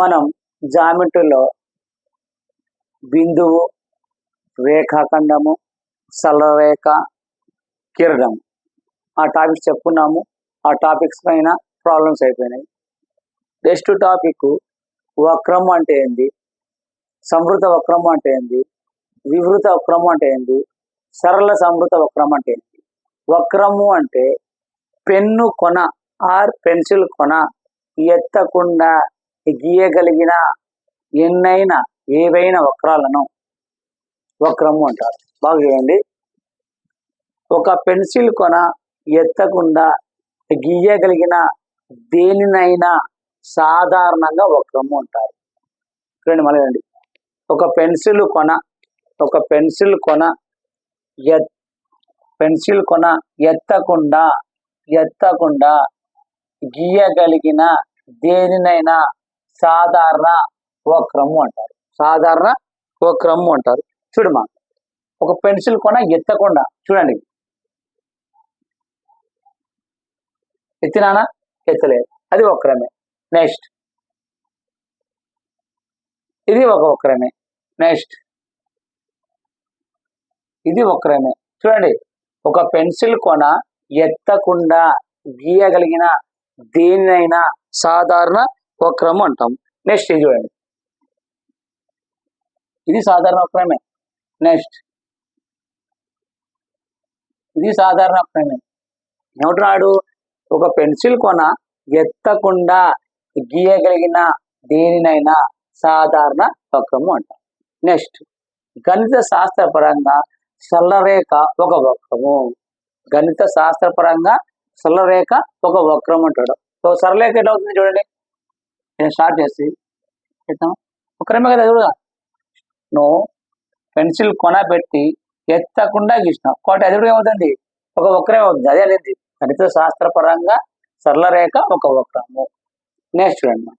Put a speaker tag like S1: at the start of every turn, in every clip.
S1: మనం జామెట్రీలో బిందువు, రేఖాఖండము, సరళరేఖ, కిరణం ఆ టాపిక్స్ చెప్పుకున్నాము. ఆ టాపిక్స్ పైన ప్రాబ్లమ్స్ అయిపోయినాయి. నెక్స్ట్ టాపిక్ వక్రము అంటే ఏంది, సంవృత వక్రము అంటే ఏంది, వివృత వక్రము అంటే ఏంది, సరళ సంవృత వక్రం అంటే ఏంది. వక్రము అంటే పెన్ను కొన ఆర్ పెన్సిల్ కొన ఎత్తకుండా గీయగలిగిన ఎన్నైనా ఏవైనా వక్రాలను వక్రము అంటారు. బాగా చూడండి, ఒక పెన్సిల్ కొన ఎత్తకుండా గీయగలిగిన దేనినైనా సాధారణంగా వక్రము అంటారు. చూడండి మళ్ళీ రండి, ఒక పెన్సిల్ కొన ఎత్తకుండా గీయగలిగిన దేనినైనా సాధారణ వక్రము అంటారు. సాధారణ వక్రము అంటారు. చూడమా, ఒక పెన్సిల్ కొన ఎత్తకుండా, చూడండి ఎత్తినానా, ఎత్తలేదు, అది వక్రమే. నెక్స్ట్ ఇది ఒక వక్రమే. నెక్స్ట్ ఇది వక్రమే. చూడండి, ఒక పెన్సిల్ కొన ఎత్తకుండా గీయగలిగిన దేనినైనా సాధారణ వక్రము అంటాం. నెక్స్ట్ ఇది చూడండి, ఇది సాధారణ వక్రమే. నెక్స్ట్ ఇది సాధారణ వక్రమే. ఏమంటున్నాడు, ఒక పెన్సిల్ కొన ఎత్తకుండా గీయగలిగిన దేనినైనా సాధారణ వక్రము అంటాం. నెక్స్ట్ గణిత శాస్త్రపరంగా సరళరేఖ ఒక వక్రము. గణిత శాస్త్రపరంగా సరళరేఖ ఒక వక్రం అంటాడు. సో సరళరేఖ ఎట్లా అవుతుంది చూడండి, నేను స్టార్ట్ చేసి చెప్తాను. వక్రమే కదా, చూడగా నువ్వు పెన్సిల్ కొన పెట్టి ఎత్తకుండా గీసినావు కాబట్టి అది కూడా ఏమవుతుంది, ఒక వక్రమే అవుతుంది. అదే అనేది గణిత శాస్త్రపరంగా సరళరేఖ ఒక వక్రము. నెక్స్ట్ చూడండి,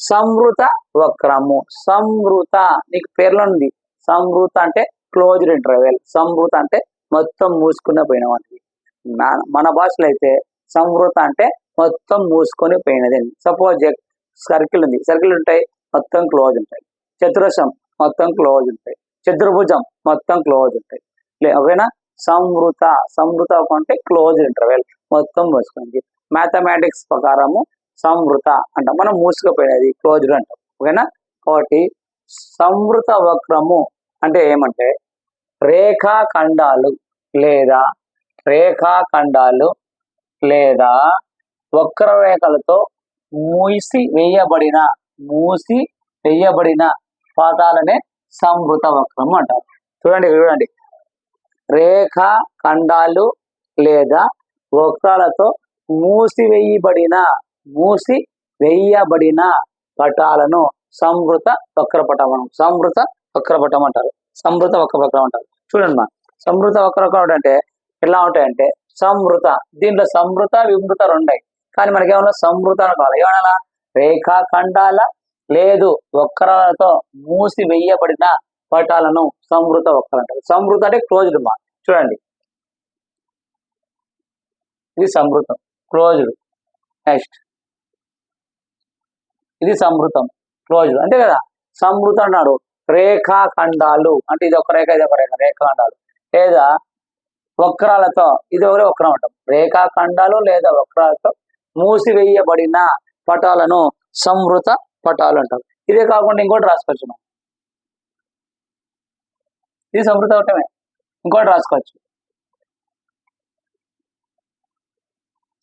S1: సంవృత వక్రము. సంవృత నీకు పేర్లో ఉంది. సంవృత అంటే క్లోజ్డ్ ఇంటర్వెల్. సంవృత అంటే మొత్తం మూసుకున్న పోయిన వాటికి. మన భాషలో అయితే సంవృత అంటే మొత్తం మూసుకొని పోయినది. సపోజ్ సర్కిల్ ఉంది, సర్కిల్ ఉంటాయి మొత్తం క్లోజ్ ఉంటాయి. చతురస్రం మొత్తం క్లోజ్ ఉంటాయి. చతుర్భుజం మొత్తం క్లోజ్ ఉంటాయి. ఓకేనా, సంవృత. సంవృత అంటే క్లోజ్ ఇంటర్వెల్, మొత్తం మూసుకుంది. మ్యాథమెటిక్స్ ప్రకారము సంవృత అంటాం, మనం మూసుకుపోయినది క్లోజ్డ్ అంటాం. ఓకేనా, కాబట్టి సంవృత వక్రము అంటే ఏమంటే రేఖాఖండాలు లేదా వక్రరేఖలతో మూసి వేయబడిన పాదాలనే సంవృత వక్రము అంటారు. చూడండి, రేఖాఖండాలు లేదా వక్రాలతో మూసి వేయబడిన పటాలను సంవృత వక్రపటం అంటారు. సంవృత వక్రపటం అంటారు. చూడండి మా, సంవృత వక్రపటం అంటే ఎలా ఉంటాయంటే సంవృత, దీంట్లో సంవృత వివృత రెండాయి, కానీ మనకేమన్నా సంవృత కావాలి. ఏమన్నా రేఖాఖండాల లేదు వక్రాలతో మూసి వేయబడిన పటాలను సంవృత వక్రం అంటారు. సంవృత అంటే క్లోజ్డ్ మా. చూడండి, ఇది సంవృతం క్లోజ్డ్. నెక్స్ట్ ఇది సంవృతం క్లోజ్డ్, అంతే కదా. సంవృతం అన్నాడు రేఖాఖండాలు అంటే ఇది ఒక రేఖ, ఇది ఒక రేఖ, రేఖాఖండాలు లేదా వక్రాలతో, ఇది ఒకరే వక్రం అంటాం. రేఖాఖండాలు లేదా వక్రాలతో మూసివేయబడిన పటాలను సంవృత పటాలు అంటారు. ఇదే కాకుండా ఇంకోటి రాసుకోవచ్చు మనం, ఇది సంవృత వక్రమే. ఇంకోటి రాసుకోవచ్చు,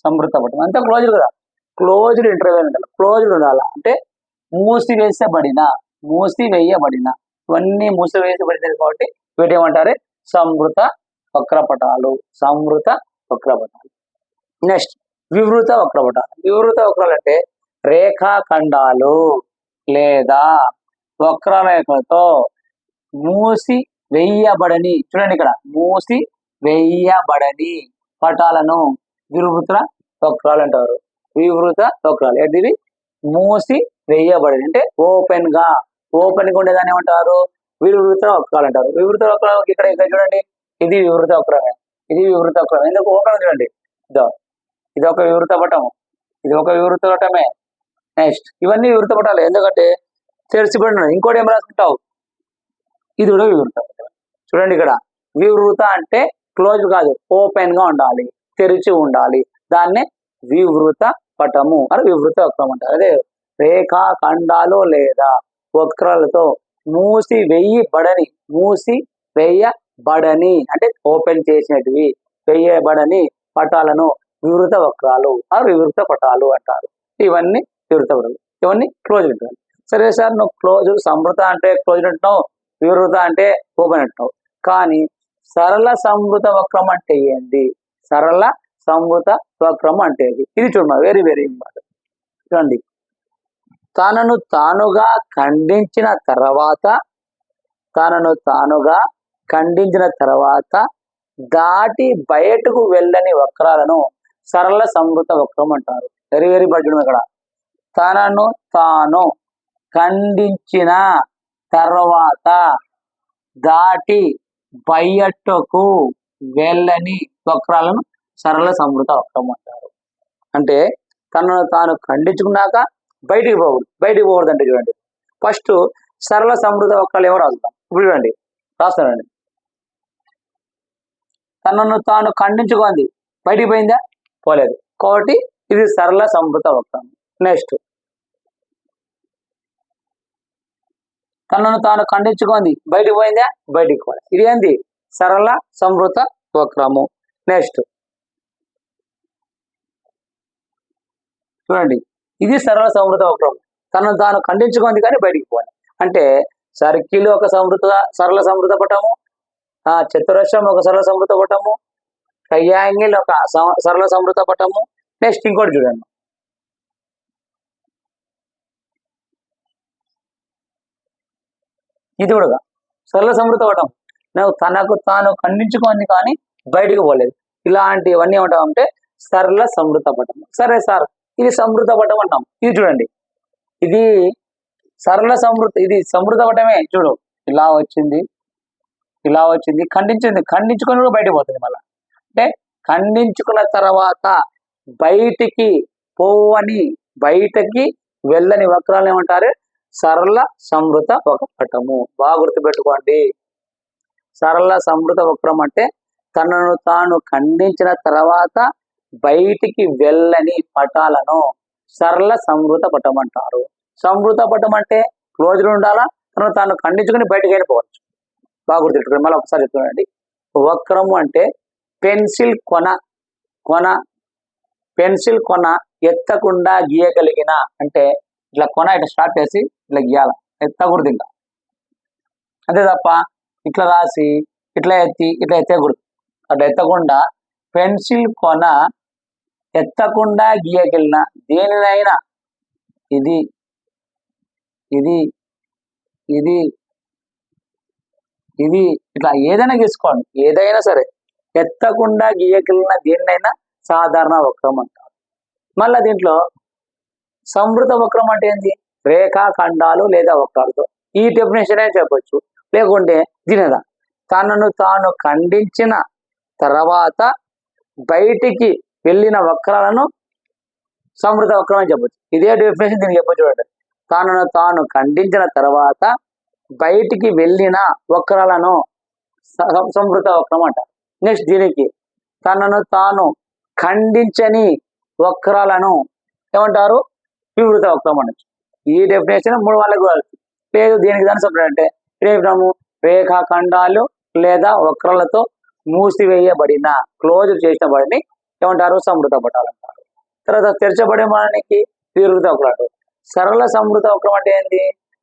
S1: సంవృత పటం. అంతా క్లోజ్డ్ కదా, క్లోజ్డ్ ఇంటర్వెల్ అంటారు. క్లోజ్డ్ ఉండాలి అంటే మూసివేయబడిన, ఇవన్నీ మూసివేయబడినది కాబట్టి వీటి ఏమంటారు, సంవృత వక్రపటాలు. నెక్స్ట్ వివృత వక్రపటాలు. వివృత వక్రాలు అంటే రేఖాఖండాలు లేదా వక్రరేఖలతో మూసి వేయబడని, చూడండి ఇక్కడ మూసి వేయబడని పటాలను వివృత వక్రాలు అంటారు. వివృత వక్రాలు ఏంటివి, మూసి వేయబడని అంటే ఓపెన్ గా ఉండేదాన్ని ఏమంటారు, వివృత వక్రాలు అంటారు. వివృత వక్రాలు ఇక్కడ చూడండి, ఇది వివృత వక్రమే, ఇది వివృత వక్రం. ఎందుకు ఓపెన్ చూడండి, ఇది ఒక వివృత పటము, ఇది ఒక వివృత పటమే. నెక్స్ట్ ఇవన్నీ వివృత పటాలు, ఎందుకంటే తెరిచిపడినది. ఇంకోటి ఏం రాసుకుంటావు, ఇది కూడా వివృత పటం. చూడండి ఇక్కడ వివృత అంటే క్లోజ్ కాదు, ఓపెన్ గా ఉండాలి, తెరిచి ఉండాలి, దాన్నే వివృత పటము అని వివృత వక్రం అంటారు. అదే రేఖా ఖండాలు లేదా వక్రాలతో మూసి వేయబడని అంటే ఓపెన్ చేసినటివి వేయబడని పటాలను వివృత వక్రాలు వివృత పటాలు అంటారు. ఇవన్నీ వివృత పటాలు, ఇవన్నీ క్లోజ్ ఉంటాయి. సరే సార్, నువ్వు క్లోజ్ సంవృత అంటే క్లోజ్ అంటున్నావు, వివృత అంటే ఓపెన్ అంటున్నావు, కానీ సరళ సంవృత వక్రం అంటే ఏంటి? సరళ సంవృత వక్రం అంటే ఇది చూడమ్మా, వెరీ వెరీ ఇంపార్టెంట్. చూడండి, తనను తానుగా ఖండించిన తర్వాత దాటి బయటకు వెళ్ళని వక్రాలను సరళ సంవృత వక్రం అంటారు. Very very important. ఇక్కడ తనను తాను ఖండించిన తర్వాత దాటి బయటకు వెళ్ళని వక్రాలను సరళ సంవృత వక్రం అంటారు. అంటే తనను తాను ఖండించుకున్నాక బయటికి పోకూడదు అంటే చూడండి, ఫస్ట్ సరళ సంవృత వక్రాలు ఏమో రాస్తాం. ఇప్పుడు చూడండి, రాస్తానండి. తనను తాను ఖండించుకుంది, బయటికి పోయిందా? పోలేదు, కాబట్టి ఇది సరళ సంవృత వక్రం. నెక్స్ట్, తనను తాను ఖండించుకుంది, బయటికి పోయిందా? బయటికి పోలేదు, ఇది ఏంది? సరళ సంవృత వక్రము. నెక్స్ట్ చూడండి, ఇది సరళ సంవృత వక్రం. తనను తాను ఖండించుకుంది కానీ బయటికి పోవాలి అంటే సర్కిల్ ఒక సరళ సంవృత పటము, చతురస్రం ఒక సరళ సంవృత పటము, ట్రయాంగిల్ ఒక సరళ సంవృత పటము. నెక్స్ట్ ఇంకోటి చూడండి, ఇది కూడా సరళ సంవృత పటం. నువ్వు తనకు తాను ఖండించుకుంది కానీ బయటికి పోలేదు, ఇలాంటివన్నీ ఏమంటామంటే సరళ సంవృత పటం. సరే సార్, ఇది సంవృత పటం అంటాం. ఇది చూడండి, ఇది సరళ సంవృత, ఇది సంవృత పటమే. చూడు, ఇలా వచ్చింది, ఖండించుకొని కూడా బయటకు పోతుంది. మళ్ళీ అంటే ఖండించుకున్న తర్వాత బయటికి వెళ్ళని వక్రాలను ఏమంటారు? సరళ సంవృత పటము. బాగా గుర్తుపెట్టుకోండి, సరళ సంవృత వక్రం అంటే తనను తాను ఖండించిన తర్వాత బయటికి వెళ్ళని పటాలను సరళ సంవృత పటం అంటారు. సంవృత పటం అంటే క్లోజ్లో ఉండాలా, తనను తాను ఖండించుకుని బయటకు వెళ్ళిపోవచ్చు. బాగా గుర్తుపెట్టుకోండి. మళ్ళీ ఒకసారి చెప్తున్నాండి, వక్రము అంటే పెన్సిల్ కొన ఎత్తకుండా గీయగలిగిన, అంటే ఇట్లా కొన ఇట్లా స్టార్ట్ చేసి ఇట్లా గీయాల, ఎత్తకూడదు ఇంకా, అంతే తప్ప ఇట్లా రాసి ఇట్లా ఎత్తకూడదు. అట్లా ఎత్తకుండా పెన్సిల్ కొన ఎత్తకుండా గీయగలిగిన దేనినైనా, ఇది ఇట్లా ఏదైనా గీసుకోండి, ఏదైనా సరే ఎత్తకుండా గీయగలిగిన దేన్నైనా సాధారణ వక్రం అంటారు. మళ్ళీ దీంట్లో సంవృత వక్రం అంటే ఏంటి? రేఖా ఖండాలు లేదా వక్రాలతో, ఈ డెఫినేషన్ అని చెప్పొచ్చు. లేకుంటే దీనిదా, తనను తాను ఖండించిన తర్వాత బయటికి వెళ్ళిన వక్రాలను సంవృత వక్రం అని చెప్పొచ్చు. ఇదే డెఫినేషన్ దీనికి చెప్పొచ్చు. చూడండి, తనను తాను ఖండించిన తర్వాత బయటికి వెళ్ళిన వక్రాలను సంవృత వక్రం అంటారు. నెక్స్ట్ దీనికి తనను తాను ఖండించని వక్రాలను ఏమంటారు? వివృత వక్రం అనొచ్చు. ఈ డెఫినేషన్ 3 వాళ్ళకు లేదు. దీనికి దాని సపరేట్ అంటే రేపు రేఖా ఖండాలు లేదా వక్రాలతో మూసివేయబడిన, క్లోజ్ చేసినబడిని ఏమంటారు? సంవృత పటాలు అంటారు. తర్వాత తెరచబడిన వానికి వివృత వక్రాలు. సరళ సంవృత వక్రం అంటే ఏంటి?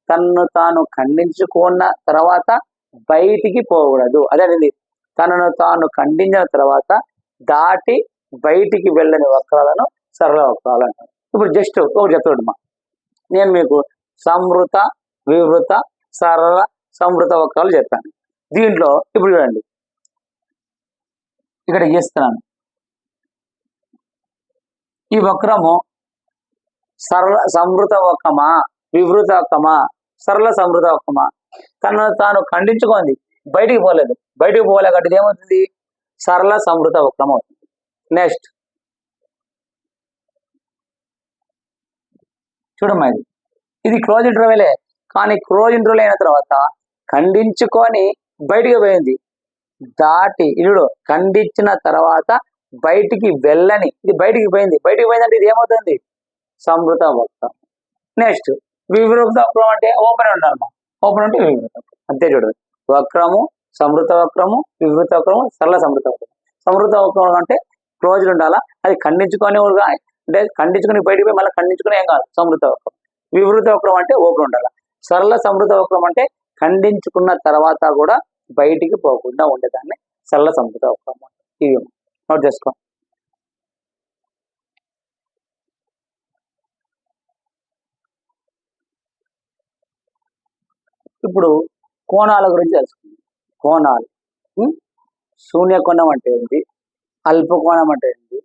S1: తనను తాను ఖండించుకున్న తర్వాత బయటికి పోకూడదు, అదేనండి తనను తాను ఖండించిన తర్వాత దాటి బయటికి వెళ్ళని వక్రాలను సరళ వక్రాలు అంటారు. ఇప్పుడు జస్ట్ ఒకటి చెప్తాడమ్మా, నేను మీకు సంవృత, వివృత, సరళ సంవృత వక్రాలు చెప్పాను. దీంట్లో ఇప్పుడు చూడండి, ఇక్కడ గీస్తున్నాను. ఈ వక్రము సరళ సంవృత వక్రమా, వివృత వక్రమా, సరళ సంవృత వక్రమా? తనను తాను ఖండించుకుంది, బయటికి పోలేదు, బయటికి పోలేకట్టి ఏమవుతుంది? సరళ సంవృత వక్రం అవుతుంది. నెక్స్ట్ చూడమ్మా ఇది క్లోజ్ ఇంటర్వెలే, కానీ క్లోజ్ ఇంటర్వెల్ అయిన తర్వాత ఖండించుకొని బయటికి పోయింది. దాటి ఇడు ఖండించిన తర్వాత బయటికి వెళ్ళని, ఇది బయటికి పోయింది. బయటికి పోయిందంటే ఇది ఏమవుతుంది? సంవృత వక్రం. నెక్స్ట్ వివృత వక్రం అంటే ఓపెన్ ఉండాలమ్మా. ఓపెన్ అంటే వివృత అంతే. చూడండి, వక్రము, సంవృత వక్రము, వివృత వక్రము, సరళ సంవృత వక్రం. సంవృత వక్రం అంటే క్లోజ్డ్ ఉండాలా, అది ఖండించుకొని అంటే ఖండించుకొని బయటికి పోయి మళ్ళీ ఖండించుకుని ఏం కాదు సంవృత వక్రం. వివృత వక్రం అంటే ఓపెన్ ఉండాలి. సరళ సంవృత వక్రం అంటే ఖండించుకున్న తర్వాత కూడా బయటికి పోకుండా ఉండేదాన్ని సరళ సంవృత వక్రం. ఇది నోట్ చేసుకో. ఇప్పుడు కోణాల గురించి తెలుసుకుందాం. కోణాలు, శూన్యకోణం అంటే ఏంటి, అల్పకోణం అంటే ఏంటి,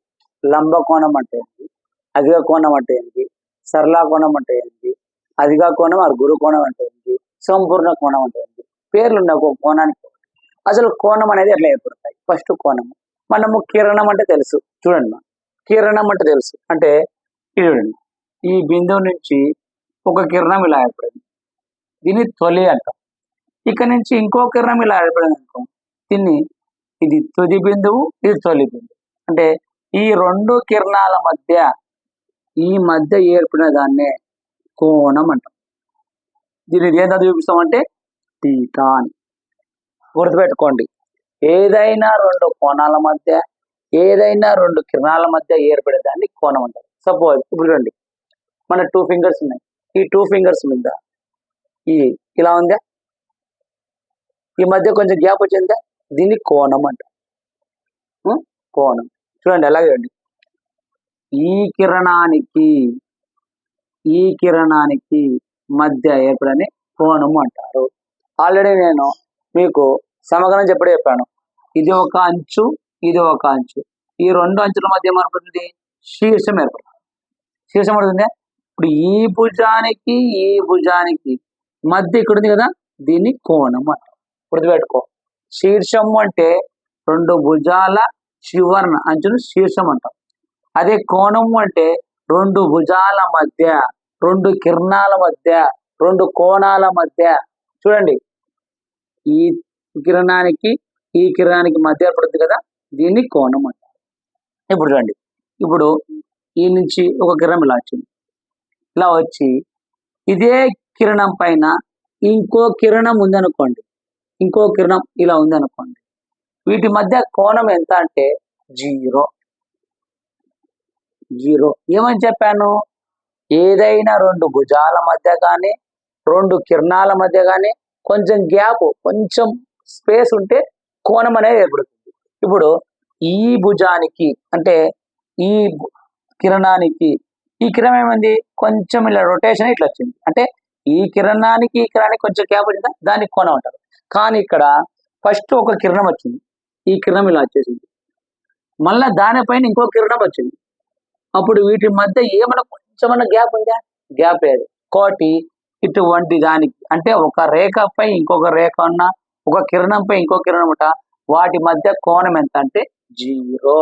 S1: లంబకోణం అంటే ఏంటి, అధిక కోణం అంటే ఏంటి, సరళ కోణం అంటే ఏంటి, అధిక కోణం గురు కోణం అంటే ఏంటి, సంపూర్ణ కోణం అంటే ఏంటి. పేర్లు ఉన్నాయి ఒక కోణానికి. అసలు కోణం అనేది ఎట్లా ఏర్పడతాయి? ఫస్ట్ కోణము, మనము కిరణం అంటే తెలుసు. చూడండి, కిరణం అంటే తెలుసు అంటే చూడండి, ఈ బిందువు నుంచి ఒక కిరణం ఇలా ఏర్పడింది, దీన్ని తొలి అంటాం. ఇక్కడ నుంచి ఇంకో కిరణం ఇలా ఏర్పడింది అనుకో, దీన్ని ఇది తుది బిందువు, ఇది తొలి బిందువు. అంటే ఈ రెండు కిరణాల మధ్య ఏర్పడిన దాన్నే కోణం అంటాం. దీన్ని ఏదో చూపిస్తామంటే తీటా అని గుర్తుపెట్టుకోండి. ఏదైనా రెండు కోణాల మధ్య, ఏదైనా రెండు కిరణాల మధ్య ఏర్పడే దాన్ని కోణం అంటారు. సపోజ్ ఇప్పుడు రండి, మన 2 ఫింగర్స్ ఉన్నాయి. ఈ 2 ఫింగర్స్ మీద ఇలా ఉందా, ఈ మధ్య కొంచెం గ్యాప్ వచ్చిందా, దీన్ని కోణం అంటారు. కోణం చూడండి ఎలాగే అండి, ఈ కిరణానికి మధ్య ఏర్పడని కోణము అంటారు. ఆల్రెడీ నేను మీకు సమగ్రం చెప్పాను. ఇది ఒక అంచు, ఇది ఒక అంచు. ఈ రెండు అంచుల మధ్య ఏర్పడుతుంది? శీర్షం ఏర్పడుతుంది. శీర్షం పడుతుంది. ఇప్పుడు ఈ భుజానికి మధ్య ఇక్కడ ఉంది కదా, దీన్ని కోణం అంటారు. గుర్తుపెట్టుకో, శీర్షము అంటే రెండు భుజాల చివరన అంచును శీర్షం అంటాం. అదే కోణము అంటే రెండు భుజాల మధ్య, రెండు కిరణాల మధ్య, రెండు కోణాల మధ్య. చూడండి, ఈ కిరణానికి మధ్య ఏర్పడుతుంది కదా, దీన్ని కోణం అంటారు. ఇప్పుడు చూడండి, ఇప్పుడు ఈ నుంచి ఒక కిరణం ఇలా వచ్చింది, ఇలా వచ్చి ఇదే కిరణం పైన ఇంకో కిరణం ఉందనుకోండి, ఇంకో కిరణం ఇలా ఉందనుకోండి, వీటి మధ్య కోణం ఎంత అంటే 0. ఏమని చెప్పాను? ఏదైనా రెండు భుజాల మధ్య కానీ, రెండు కిరణాల మధ్య కానీ కొంచెం గ్యాప్, కొంచెం స్పేస్ ఉంటే కోణం అనేది ఏర్పడుతుంది. ఇప్పుడు ఈ భుజానికి అంటే ఈ కిరణానికి ఈ కిరణం ఏమైంది, కొంచెం ఇలా రొటేషన్ ఇట్లా వచ్చింది, అంటే ఈ కిరణానికి కొంచెం గ్యాప్ వచ్చిందా, దానికి కోణం అంటారు. కానీ ఇక్కడ ఫస్ట్ ఒక కిరణం వచ్చింది, ఈ కిరణం ఇలా వచ్చేసింది, మళ్ళా దానిపైన ఇంకో కిరణం వచ్చింది. అప్పుడు వీటి మధ్య ఏమైనా కొంచెమన్నా గ్యాప్ ఉందా? గ్యాప్ లేదు. కోటి ఇటువంటి దానికి అంటే ఒక రేఖపై ఇంకొక రేఖ ఉన్న, ఒక కిరణంపై ఇంకో కిరణం ఉంట, వాటి మధ్య కోణం ఎంత అంటే 0,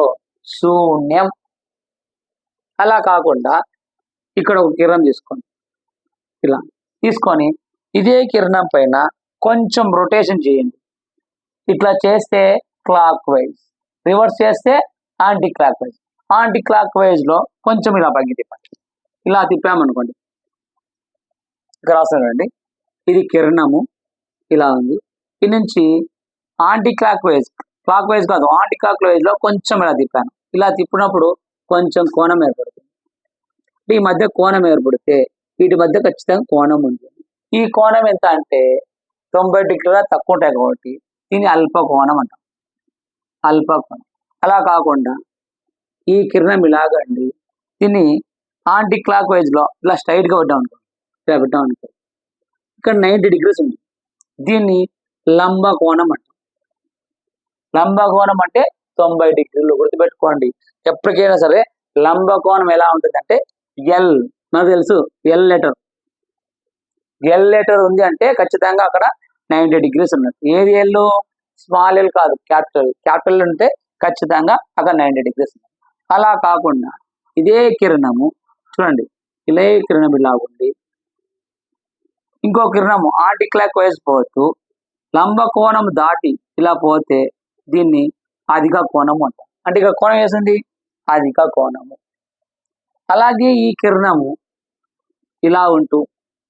S1: శూన్యం. అలా కాకుండా ఇక్కడ ఒక కిరణం తీసుకోండి, ఇలా తీసుకొని ఇదే కిరణం పైన కొంచెం రొటేషన్ చేయండి. ఇట్లా చేస్తే క్లాక్ వైజ్, రివర్స్ చేస్తే anti clock wise. Anti clock wise లో కొంచెం ఇలా పైకి తిప్పండి. ఇలా తిప్పామనుకోండి, ఇక్కడ రాస్తానండి, ఇది కిరణము ఇలా ఉంది. ఇది నుంచి యాంటీ క్లాక్ వైజ్ కాదు, యాంటీ క్లాక్ వైజ్ లో కొంచెం ఇలా తిప్పాను. ఇలా తిప్పినప్పుడు కొంచెం కోణం ఏర్పడుతుంది. ఈ మధ్య కోణం ఏర్పడితే వీటి మధ్య ఖచ్చితంగా కోణం ఉంటుంది. ఈ కోణం ఎంత అంటే 90 డిగ్రీల తక్కువ ఉంటాయి కాబట్టి దీన్ని అల్పకోణం అంటాం. అల్పకోణం. అలా కాకుండా ఈ కిరణం ఇలాగండి, దీన్ని యాంటీ క్లాక్ వైజ్ లో ఇలా స్ట్రైట్ గా పెట్టాం అనుకోండి, ఇలా పెట్టాం అనుకోండి, ఇక్కడ 90 డిగ్రీస్ ఉంది, దీన్ని లంబకోణం అంటాం. లంబకోణం అంటే 90 డిగ్రీలు. గుర్తుపెట్టుకోండి, ఎప్పటికైనా సరే లంబకోణం ఎలా ఉంటుంది అంటే ఎల్, మనకు తెలుసు ఎల్ లెటర్ ఉంది అంటే ఖచ్చితంగా అక్కడ 90 డిగ్రీస్ ఉన్నట్టు. ఏది ఎల్? స్మాల్ ఎల్ కాదు, క్యాపిటల్ ఉంటే ఖచ్చితంగా అక్కడ 90 డిగ్రీస్ ఉన్నట్టు. అలా కాకుండా ఇదే కిరణము చూడండి, ఇలా కిరణం ఇలా ఉంది, ఇంకో కిరణము యాంటీ క్లాక్ వైజ్ పోతూ లంబ కోణం దాటి ఇలా పోతే దీన్ని అధిక కోణము అంటాం. అంటే ఇక కోణం వేసింది అధిక కోణము. అలాగే ఈ కిరణము ఇలా ఉంటూ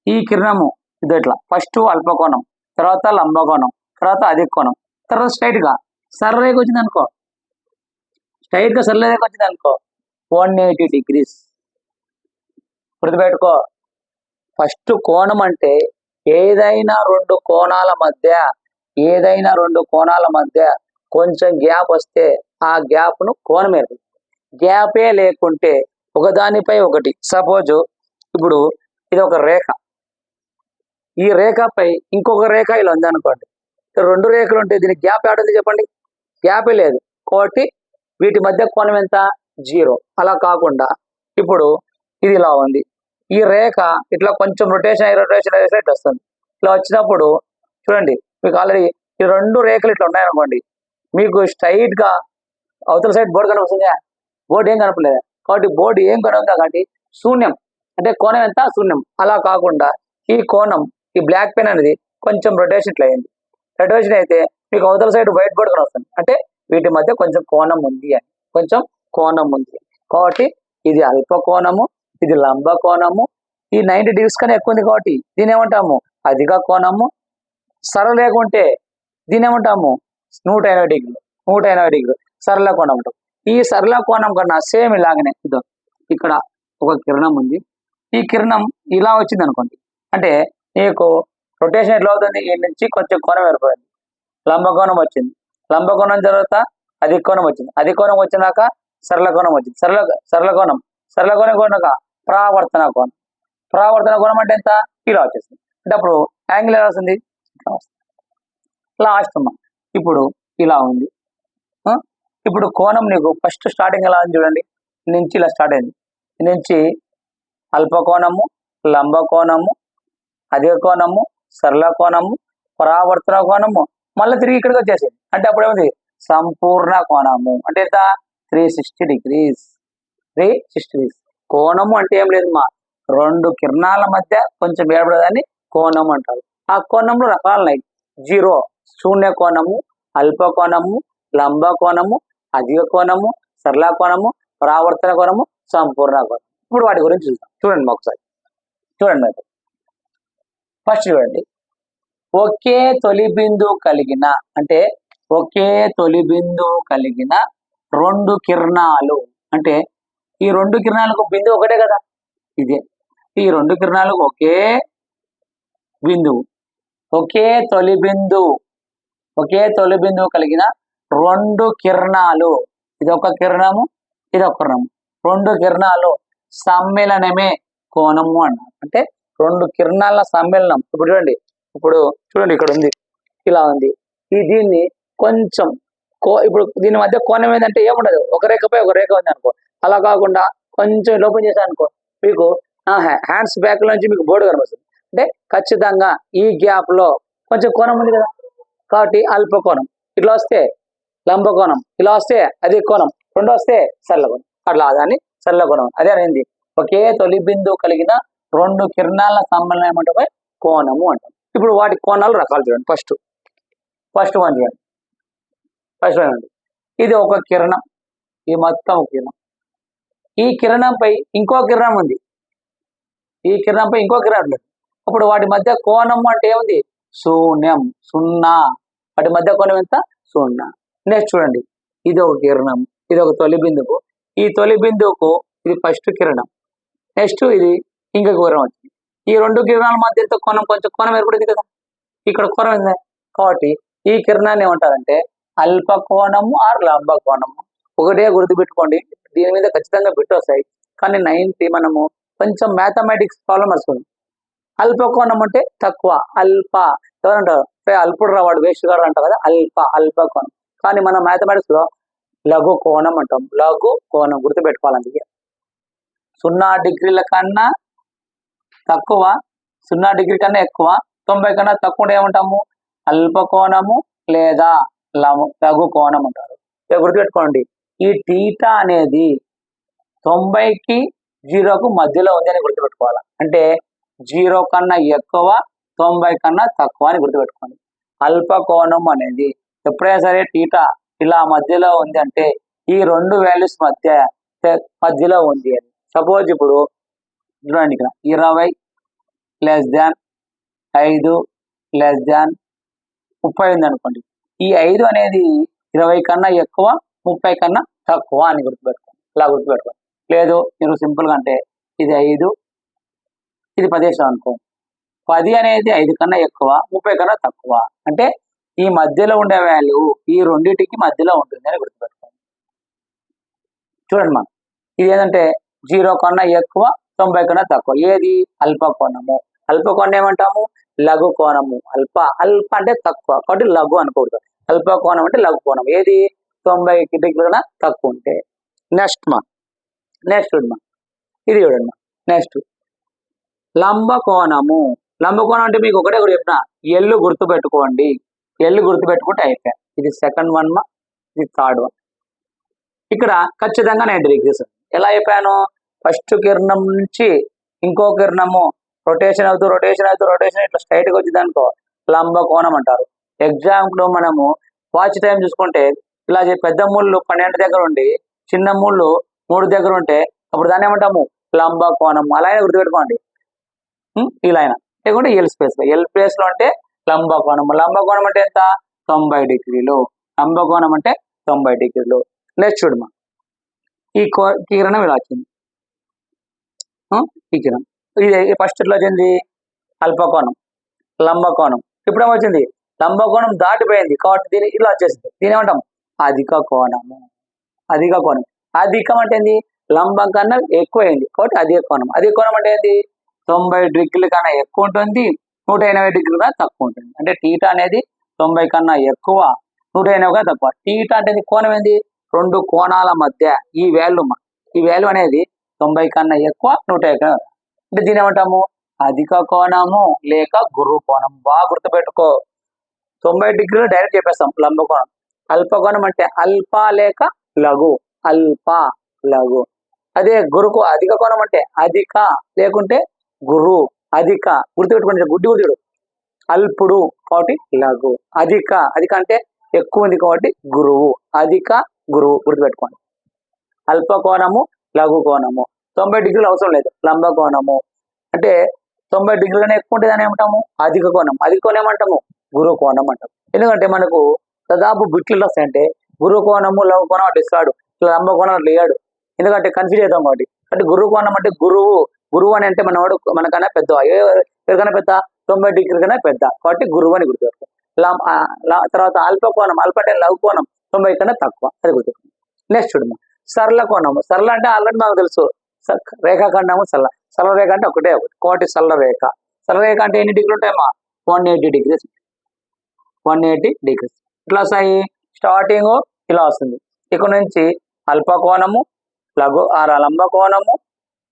S1: ఈ కిరణము ఇది ఎట్లా ఫస్ట్ అల్పకోణం, తర్వాత లంబకోణం, తర్వాత అధిక కోణం, తర్వాత స్ట్రైట్ గా సర్రేకి వచ్చింది అనుకో, స్ట్రైట్ గా సర్రేకి వచ్చింది అనుకో 180 degrees. గుర్తుపెట్టుకో, ఫస్ట్ కోణం అంటే ఏదైనా రెండు కోణాల మధ్య కొంచెం గ్యాప్ వస్తే ఆ గ్యాప్ ను కోణం ఏర్పడుతుంది. గ్యాపే లేకుంటే ఒకదానిపై ఒకటి, సపోజ్ ఇప్పుడు ఇది ఒక రేఖ, ఈ రేఖపై ఇంకొక రేఖ ఇలా ఉంది అనుకోండి, రెండు రేఖలు ఉంటే దీనికి గ్యాప్ ఏడుంది చెప్పండి, గ్యాపే లేదు కాబట్టి వీటి మధ్య కోణం ఎంత 0. అలా కాకుండా ఇప్పుడు ఇది ఇలా ఉంది, ఈ రేఖ ఇట్లా కొంచెం రొటేషన్ ఇట్లా వస్తుంది. ఇట్లా వచ్చినప్పుడు చూడండి, మీకు ఆల్రెడీ ఈ రెండు రేఖలు ఇట్లా ఉన్నాయనుకోండి, మీకు స్ట్రైట్ గా అవతల సైడ్ బోర్డు కనిపిస్తుందా, బోర్డు ఏం కనపలేదు కాబట్టి బోర్డు ఏం కనుందా కాబట్టి శూన్యం, అంటే కోణం ఎంత శూన్యం. అలా కాకుండా ఈ కోణం, ఈ బ్లాక్ పెన్ అనేది కొంచెం రొటేషన్ ఇట్లా అయింది, రొటేషన్ అయితే మీకు అవతల సైడ్ వైట్ బోర్డు కనొస్తుంది, అంటే వీటి మధ్య కొంచెం కోణం ఉంది అని, కొంచెం కోణం ఉంది కాబట్టి ఇది అల్ప కోణము, ఇది లంబ కోణము. ఈ 90 degrees కన్నా ఎక్కువ ఉంది కాబట్టి దీని ఏమంటాము అధిక కోణము. సరళ లేకుంటే దీని ఏమంటాము 180 డిగ్రీలు సరళ కోణం అంటాం. ఈ సరళ కోణం కన్నా సేమ్ ఇలాగనే ఇదో ఇక్కడ ఒక కిరణం ఉంది, ఈ కిరణం ఇలా వచ్చింది అనుకోండి, అంటే నీకు రొటేషన్ ఎట్లా అవుతుంది, ఈ నుంచి కొంచెం కోణం ఏర్పడింది, లంబకోణం వచ్చింది, లంబకోణం తర్వాత అధిక కోణం వచ్చింది, అధిక కోణం వచ్చినాక సరళ కోణం వచ్చింది, సరళ కోణం కొన్నాక పరావర్తన కోణం అంటే ఎంత ఇలా వచ్చేసింది. అంటే అప్పుడు యాంగిల్ ఎలా వస్తుంది, లాస్ట్ అమ్మా ఇప్పుడు ఇలా ఉంది. ఇప్పుడు కోణం నీకు ఫస్ట్ స్టార్టింగ్ ఎలా ఉంది చూడండి, నుంచి ఇలా స్టార్ట్ అయింది, నుంచి అల్పకోణము, లంబకోణము, అధిక కోణము, సరళ కోణము, పరావర్తన కోణము, మళ్ళీ తిరిగి ఇక్కడికి వచ్చేసింది. అంటే అప్పుడు ఏమైంది సంపూర్ణ కోణము, అంటే ఎంత 360 degrees. కోణము అంటే ఏం లేదు మా, రెండు కిరణాల మధ్య కొంచెం ఏర్పడేదాన్ని కోణం అంటారు. ఆ కోణంలో రకాలున్నాయి, 0 శూన్య కోణము, అల్ప కోణము, లంబ కోణము, అధిక కోణము, సరళ కోణము, పరావర్తన కోణము, సంపూర్ణ కోణం. ఇప్పుడు వాటి గురించి చూద్దాం. చూడండి ఒకసారి చూడండి, ఫస్ట్ చూడండి, ఒకే తొలి బిందువు కలిగిన, అంటే ఒకే తొలి బిందువు కలిగిన రెండు కిరణాలు, అంటే ఈ రెండు కిరణాలకు బిందువు ఒకటే కదా, ఇదే ఈ రెండు కిరణాలకు ఒకే బిందువు, ఒకే తొలి బిందువు కలిగిన రెండు కిరణాలు, ఇది ఒక కిరణము, ఇది ఒక కిరణము, రెండు కిరణాలు సమ్మేళనమే కోణము అన్నారు. అంటే రెండు కిరణాల సమ్మేళనం. ఇప్పుడు చూడండి ఇక్కడ ఉంది, ఇలా ఉంది, దీన్ని కొంచెం ఇప్పుడు దీని మధ్య కోణం ఏంటంటే ఏముండదు, ఒక రేఖపై ఒక రేఖ ఉంది అనుకో, అలా కాకుండా కొంచెం లోపం చేశాను అనుకో, మీకు హ్యాండ్స్ బ్యాక్ నుంచి మీకు బోర్డు కనిపిస్తుంది, అంటే ఖచ్చితంగా ఈ గ్యాప్ లో కొంచెం కోణం ఉంది కదా, కాబట్టి అల్ప కోణం. ఇట్లా వస్తే లంబ కోణం, ఇలా వస్తే అధిక కోణం, రెండు వస్తే సరళ కోణం, అట్లా దాన్ని సరళ కోణం. అదే అనేది ఒకే తొలి బిందువు కలిగిన రెండు కిరణాల సమ్మేళనం ఏమంటే కోణము అంటాం. ఇప్పుడు వాటి కోణాలు రకాలు చూడండి. ఫస్ట్ వన్ చూడండి, ఇది ఒక కిరణం, ఈ మొత్తం ఒక కిరణం, ఈ కిరణంపై ఇంకో కిరణం ఉంది, ఈ కిరణంపై ఇంకో కిరణం లేదు. అప్పుడు వాటి మధ్య కోణం అంటే ఏముంది శూన్యం, 0. వాటి మధ్య కోణం ఎంత 0. నెక్స్ట్ చూడండి, ఇది ఒక కిరణం, ఇది ఒక తొలి బిందువు, ఈ తొలి బిందువుకు ఇది ఫస్ట్ కిరణం, నెక్స్ట్ ఇది ఇంకొక కిరణం వచ్చింది, ఈ రెండు కిరణాల మధ్య ఎంత కోణం, కొంచెం కోణం ఏర్పడింది కదా, ఇక్కడ కోణం ఉంది కాబట్టి ఈ కిరణాన్ని ఏమంటారంటే అల్ప కోణము ఆర్ లంబ కోణము. ఒకటే గుర్తుపెట్టుకోండి, దీని మీద ఖచ్చితంగా బిట్ వస్తాయి, కానీ 90 మనము కొంచెం మ్యాథమెటిక్స్ ప్రాబ్లం వస్తుంది. అల్ప కోణం అంటే తక్కువ, అల్ప ఎవరంటారు అల్పుడు రావాడు వేస్ట్ గారు అంటారు కదా, అల్ప కోణం. కానీ మనం మ్యాథమెటిక్స్ లో లఘు కోణం అంటాం, లఘు కోణం గుర్తుపెట్టుకోవాలంటే 0 డిగ్రీల కన్నా తక్కువ, 0 డిగ్రీ కన్నా ఎక్కువ, 90 కన్నా తక్కువ ఏమంటాము అల్ప కోణము లేదా లఘు కోణం అంటారు. గుర్తుపెట్టుకోండి, ఈ టీటా అనేది 90కి జీరోకు మధ్యలో ఉంది అని గుర్తుపెట్టుకోవాలి. అంటే 0 కన్నా ఎక్కువ 90 కన్నా తక్కువ అని గుర్తుపెట్టుకోండి. అల్పకోణం అనేది ఎప్పుడైనా సరే టీటా ఇలా మధ్యలో ఉంది అంటే ఈ రెండు వాల్యూస్ మధ్యలో ఉంది అని. సపోజ్ ఇప్పుడు చూడండి, ఇక్కడ 20 <5 30 ఉంది అనుకోండి. ఈ 5 అనేది 20 కన్నా ఎక్కువ 30 కన్నా తక్కువ అని గుర్తుపెట్టుకోండి. ఇలా గుర్తుపెట్టుకోండి. లేదు మీరు సింపుల్గా అంటే ఇది 5 ఇది 10 అనుకో, 10 అనేది 5 కన్నా ఎక్కువ 30 కన్నా తక్కువ అంటే ఈ మధ్యలో ఉండే వాల్యూ ఈ రెండింటికి మధ్యలో ఉంటుంది అని గుర్తుపెట్టుకోండి. చూడండి మనం ఇది ఏంటంటే 0 కన్నా ఎక్కువ 90 కన్నా తక్కువ. ఏది? అల్పకోణము. అల్పకోణం ఏమంటాము? లఘు కోణము. అల్ప అంటే తక్కువ కాబట్టి లఘు అనకూడదు. అల్పకోణం అంటే లఘు కోణం. ఏది? 90 డిగ్రీల కన్నా తక్కువ ఉంటే. నెక్స్ట్ చూడమ్మా, ఇది చూడండి. నెక్స్ట్ లంబకోణము. లంబకోణం అంటే మీకు ఒకటే చెప్పిన, ఎల్లు గుర్తుపెట్టుకోండి. ఎల్లు గుర్తుపెట్టుకుంటే అయిపోయా. ఇది సెకండ్ వన్ మా, ఇది థర్డ్ వన్. ఇక్కడ ఖచ్చితంగా 90 degrees. ఎలా అయిపోయాను? ఫస్ట్ కిరణం నుంచి ఇంకో కిరణము రొటేషన్ అవుతూ ఇట్లా స్ట్రైట్గా వచ్చింది అనుకో లంబకోణం అంటారు. ఎగ్జాంపుల్ మనము వాచ్ టైం చూసుకుంటే ఇలా పెద్ద ముళ్ళు 12 దగ్గర ఉండి చిన్న ముళ్ళు 3 దగ్గర ఉంటే అప్పుడు దాన్ని ఏమంటాము? లంబకోణం. అలా అయినా గుర్తుపెట్టుకోండి. ఇలా అయినా లేకుంటే ఎల్ స్పేస్ లో అంటే లంబకోణం. లంబకోణం అంటే ఎంత? 90 డిగ్రీలు. లంబకోణం అంటే 90 డిగ్రీలు. నెక్స్ట్ చూడమా, ఈ కిరణం ఇలా వచ్చింది. ఈ కిరణం ఇది ఫస్ట్ ఎట్లా వచ్చింది? అల్పకోణం, లంబకోణం. ఇప్పుడు ఏమొచ్చింది? లంబకోణం దాటిపోయింది కాబట్టి దీని ఇలా వచ్చేసింది. దీని ఏమంటాం? అధిక కోణము. అధిక కోణం. అధికం అంటే ఏంది? లంబం కన్నా ఎక్కువైంది కాబట్టి అధిక కోణం. అధిక కోణం అంటే ఏంది? 90 డిగ్రీల కన్నా ఎక్కువ ఉంటుంది, 180 డిగ్రీల కన్నా తక్కువ ఉంటుంది. అంటే టీటా అనేది 90 కన్నా ఎక్కువ, 180 కన్నా తక్కువ. టీటా అంటే కోణం ఏంది? రెండు కోణాల మధ్య ఈ వాల్యూ అనేది 90 కన్నా ఎక్కువ, 180 కన్నా. అంటే దీని ఏమంటాము? అధిక కోణము లేక గురువు కోణం. బాగా గుర్తుపెట్టుకో. 90 డిగ్రీలు డైరెక్ట్ చెప్పేస్తాం లంబకోణం. అల్పకోణం అంటే అల్ప లేక లఘు. అల్ప, లఘు. అదే అధిక కోణం అంటే అధిక లేకుంటే గురు. అధిక గుర్తుపెట్టుకోండి, గుర్తుపెడు. అల్పుడు కాబట్టి లఘు. అధిక అంటే ఎక్కువ ఉంది కాబట్టి గురువు. అధిక, గురువు గుర్తుపెట్టుకోండి. అల్పకోణము, లఘు కోణము. 90 డిగ్రీలు అవసరం లేదు. లంబకోణము అంటే 90 డిగ్రీల కన్నా ఎక్కువ ఉంటే దాన్ని ఏమంటాము? అధిక కోణం. అధిక కోణం ఏమంటాము? గురు కోణం అంటాం. ఎందుకంటే మనకు దాదాపు బిట్లు వస్తాయంటే గురు కోణము, లఘు కోణం అటు ఇస్తాడు, లంబకోణం అట్లా వేయడు. ఎందుకంటే కన్ఫ్యూజ్ అవుతాం కాబట్టి. అంటే గురు కోణం అంటే గురువు అని అంటే మనవాడు మనకన్నా పెద్ద, ఎవరికైనా పెద్ద 90 డిగ్రీల కన్నా పెద్ద కాబట్టి గురువు అని గుర్తుపెట్టుకో. తర్వాత అల్పకోణం. అల్ప అంటే లఘు కోణం, 90 కన్నా తక్కువ, అది గుర్తుపెట్టుకో. నెక్స్ట్ చూడమ్మా, సరళ కోణము. సరళ అంటే ఆల్రెడీ మాకు తెలుసు, రేఖాఖండము సరళ రేఖ అంటే ఒకటే కోటి సరళ రేఖ. సరళ రేఖ అంటే ఎన్ని డిగ్రీలు ఉంటాయమ్మా? 180 డిగ్రీస్. 180 డిగ్రీస్. ఇట్లా వస్తాయి. స్టార్టింగ్ ఇలా వస్తుంది. ఇక్కడ నుంచి అల్పకోణము, లంబకోణము,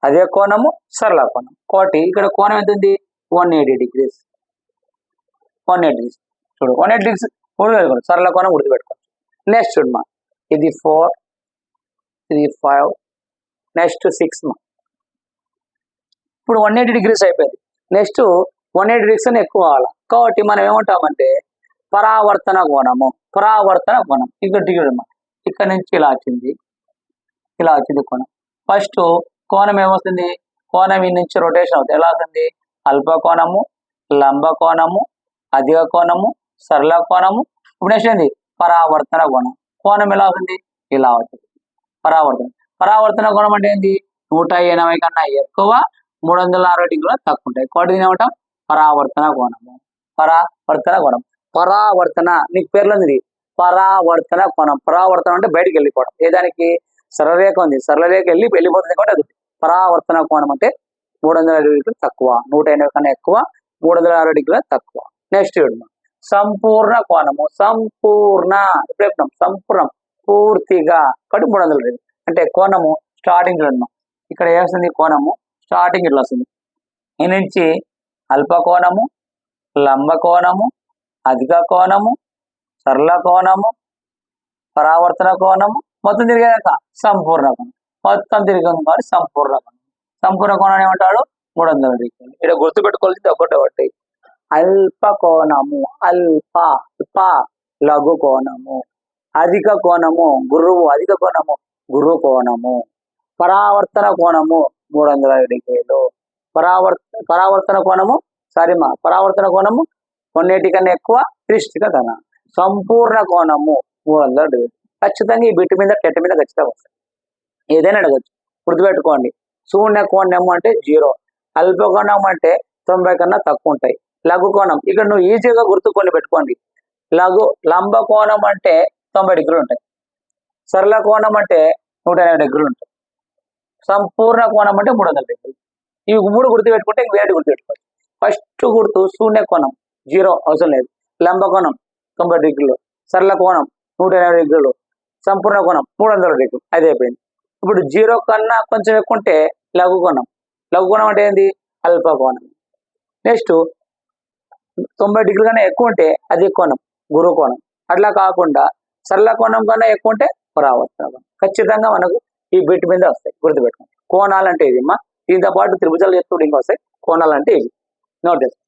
S1: అదే కోణము, సరళ కోణం. కోటి ఇక్కడ కోణం ఎంత ఉంది? 180 డిగ్రీస్. 180 డిగ్రీస్. చూడు 180 డిగ్రీస్ గుర్తుపెట్టుకోండి. సరళ కోణం గుర్తుపెట్టుకోండి. నెక్స్ట్ చూడమ్మా, ఇది 4, ఇది 5, నెక్స్ట్ 6 మా. ఇప్పుడు 180 డిగ్రీస్ అయిపోయింది. నెక్స్ట్ 180 డిగ్రీస్ అని ఎక్కువ కావాలి కాబట్టి మనం ఏమంటామంటే పరావర్తన కోణము. ఇక్కడ ఇక్కడ నుంచి ఇలా వచ్చింది కోణం. ఫస్ట్ కోణం ఏమవుతుంది? కోణం ఈ నుంచి రొటేషన్ అవుతుంది. ఎలా అవుతుంది? అల్పకోణము, లంబకోణము, అధిక కోణము, సరళ కోణము. ఇప్పుడు నెక్స్ట్ ఏంది? పరావర్తన కోణం. కోణం ఎలా అవుతుంది? ఇలా అవుతుంది. పరావర్తన కోణం అంటే ఏంది? 180 కన్నా ఎక్కువ, 360 డిగ్రీలు తక్కువ ఉంటాయి కాబట్టి దీని ఏమంటాం? పరావర్తన కోణము. పరావర్తన నీకు పేర్లు ఉంది. పరావర్తన కోణం. పరావర్తన అంటే బయటికి వెళ్ళిపోవడం. ఏదానికి? సరళరేఖ ఉంది, సరళరేఖ వెళ్ళిపోతుంది కాబట్టి అది పరావర్తన కోణం. అంటే 360 డిగ్రీలు తక్కువ, 180 కన్నా ఎక్కువ, 360 డిగ్రీలు తక్కువ. నెక్స్ట్ చూడమ్మా, సంపూర్ణ కోణము. ఇప్పుడు చెప్తాం సంపూర్ణం, పూర్తిగా కాబట్టి 360 డిగ్రీలు. అంటే కోణము స్టార్టింగ్ చూడమ్మా, ఇక్కడ ఏమొస్తుంది? కోణము స్టార్టింగ్ ఇట్లా వస్తుంది. ఈ నుంచి అల్పకోణము, లంబకోణము, అధిక కోణము, సరళ కోణము, పరావర్తన కోణము, మొత్తం తిరిగాక సంపూర్ణ కోణం. మొత్తం తిరిగి కాబట్టి సంపూర్ణ కోణం. సంపూర్ణ కోణం ఏమంటాడు 360 డిగ్రీలు. ఇక్కడ గుర్తుపెట్టుకోవాల్సింది ఒకటి అల్ప కోణము అల్ప అల్ప లఘు కోణము, అధిక కోణము గురువు అధిక కోణము గురు కోణము, పరావర్తన కోణము 360 డిగ్రీలు, పరావర్తన కోణము పరావర్తన కోణము కొన్నిటికన్నా ఎక్కువ 360 సంపూర్ణ కోణము 360 డిగ్రీలు. ఖచ్చితంగా ఈ బిట్టు మీద కెట్ట మీద ఖచ్చితంగా వస్తాయి. ఏదైనా అడగచ్చు, గుర్తుపెట్టుకోండి. శూన్య కోణము అంటే 0, అల్పకోణం అంటే 90 కన్నా తక్కువ ఉంటాయి. లఘు కోణం ఇక్కడ నువ్వు ఈజీగా గుర్తుకొని పెట్టుకోండి. లంబ కోణం అంటే 90 డిగ్రీలు ఉంటాయి, సరళ కోణం అంటే 180 డిగ్రీలు ఉంటాయి, సంపూర్ణ కోణం అంటే 360 డిగ్రీలు. ఇవి 3 గుర్తుపెట్టుకుంటే ఇంక వేరే గుర్తుపెట్టుకోవచ్చు. ఫస్ట్ గుర్తు శూన్య కోణం 0 అవసరం లేదు, లంబ కోణం 90 డిగ్రీలు, సరళ కోణం 180 డిగ్రీలు, సంపూర్ణ కోణం 360 డిగ్రీలు. అది అయిపోయింది. ఇప్పుడు 0 కన్నా కొంచెం ఎక్కువ ఉంటే లఘు కోణం. లఘు కోణం అంటే ఏంది? అల్ప కోణం. నెక్స్ట్ 90 డిగ్రీల కన్నా ఎక్కువ ఉంటే అది కోణం గురు కోణం. అట్లా కాకుండా సరళ కోణం కన్నా ఎక్కువ ఉంటే పరావర్తన కోణం. ఖచ్చితంగా మనకు ఈ బిట్ మీద వస్తాయి, గుర్తుపెట్టుకోండి. కోణాలు అంటే ఇది అమ్మా. దీంతో పాటు త్రిభుజాలు చెప్తూ ఇంకా వస్తాయి. కోణాలు అంటే ఇది నోట్ చేసుకోండి.